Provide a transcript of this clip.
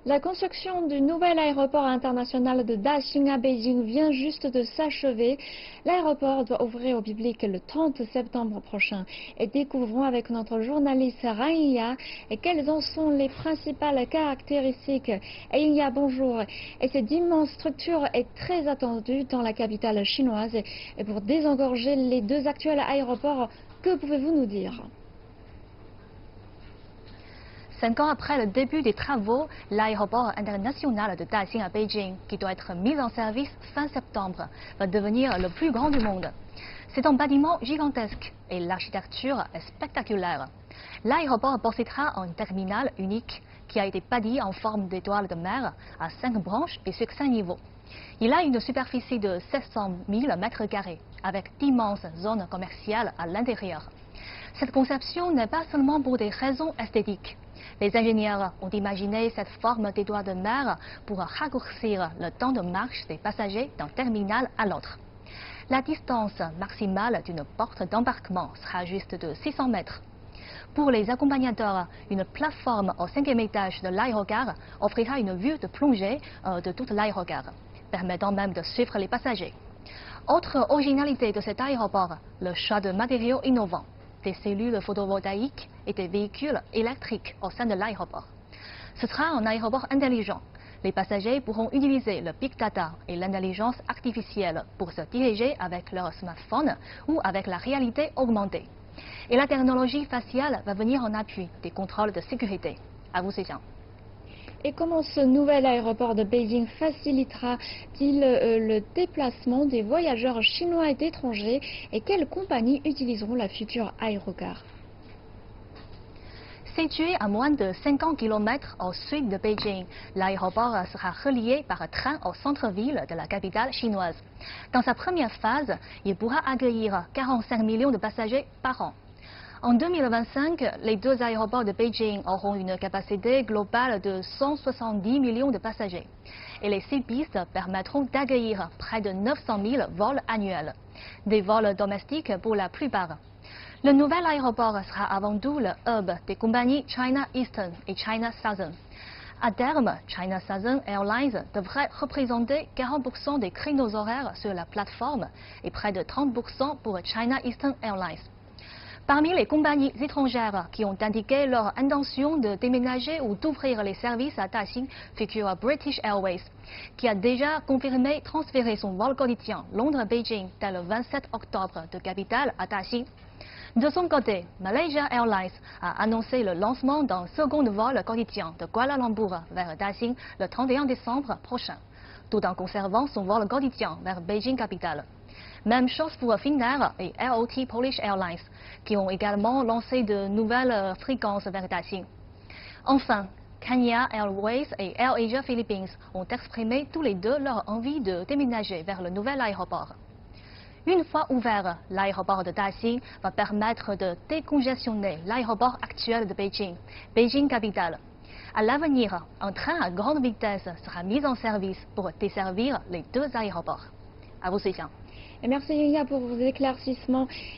La construction du nouvel aéroport international de Daxing à Beijing vient juste de s'achever. L'aéroport doit ouvrir au public le 30 septembre prochain. Et découvrons avec notre journaliste Rania quelles en sont les principales caractéristiques. Et Yingya, bonjour. Et cette immense structure est très attendue dans la capitale chinoise. Et pour désengorger les deux actuels aéroports, que pouvez-vous nous dire? 5 ans après le début des travaux, l'aéroport international de Daxing à Beijing, qui doit être mis en service fin septembre, va devenir le plus grand du monde. C'est un bâtiment gigantesque et l'architecture est spectaculaire. L'aéroport possédera un terminal unique qui a été bâti en forme d'étoile de mer à 5 branches et sur 5 niveaux. Il a une superficie de 700 000 m², avec d'immenses zones commerciales à l'intérieur. Cette conception n'est pas seulement pour des raisons esthétiques. Les ingénieurs ont imaginé cette forme d'étoile de mer pour raccourcir le temps de marche des passagers d'un terminal à l'autre. La distance maximale d'une porte d'embarquement sera juste de 600 mètres. Pour les accompagnateurs, une plateforme au 5e étage de l'aérogare offrira une vue de plongée de toute l'aérogare, permettant même de suivre les passagers. Autre originalité de cet aéroport, le choix de matériaux innovants. Des cellules photovoltaïques et des véhicules électriques au sein de l'aéroport. Ce sera un aéroport intelligent. Les passagers pourront utiliser le big data et l'intelligence artificielle pour se diriger avec leur smartphone ou avec la réalité augmentée. Et la technologie faciale va venir en appui des contrôles de sécurité. À vous, Cécile. Et comment ce nouvel aéroport de Beijing facilitera-t-il le déplacement des voyageurs chinois et d'étrangers? Et quelles compagnies utiliseront la future aérogare? Situé à moins de 50 km au sud de Beijing, l'aéroport sera relié par train au centre-ville de la capitale chinoise. Dans sa première phase, il pourra accueillir 45 millions de passagers par an. En 2025, les deux aéroports de Beijing auront une capacité globale de 170 millions de passagers. Et les 6 pistes permettront d'accueillir près de 900 000 vols annuels. Des vols domestiques pour la plupart. Le nouvel aéroport sera avant tout le hub des compagnies China Eastern et China Southern. À terme, China Southern Airlines devrait représenter 40% des créneaux horaires sur la plateforme et près de 30% pour China Eastern Airlines. Parmi les compagnies étrangères qui ont indiqué leur intention de déménager ou d'ouvrir les services à Daxing figure British Airways, qui a déjà confirmé transférer son vol quotidien Londres-Beijing dès le 27 octobre de capitale à Daxing. De son côté, Malaysia Airlines a annoncé le lancement d'un second vol quotidien de Kuala Lumpur vers Daxing le 31 décembre prochain, tout en conservant son vol quotidien vers Beijing capitale. Même chose pour Finnair et LOT Polish Airlines, qui ont également lancé de nouvelles fréquences vers Daxing. Enfin, Kenya Airways et AirAsia Philippines ont exprimé tous les deux leur envie de déménager vers le nouvel aéroport. Une fois ouvert, l'aéroport de Daxing va permettre de décongestionner l'aéroport actuel de Beijing, Beijing capitale. À l'avenir, un train à grande vitesse sera mis en service pour desservir les deux aéroports. À vous, Cécile. Et merci Yingya pour vos éclaircissements.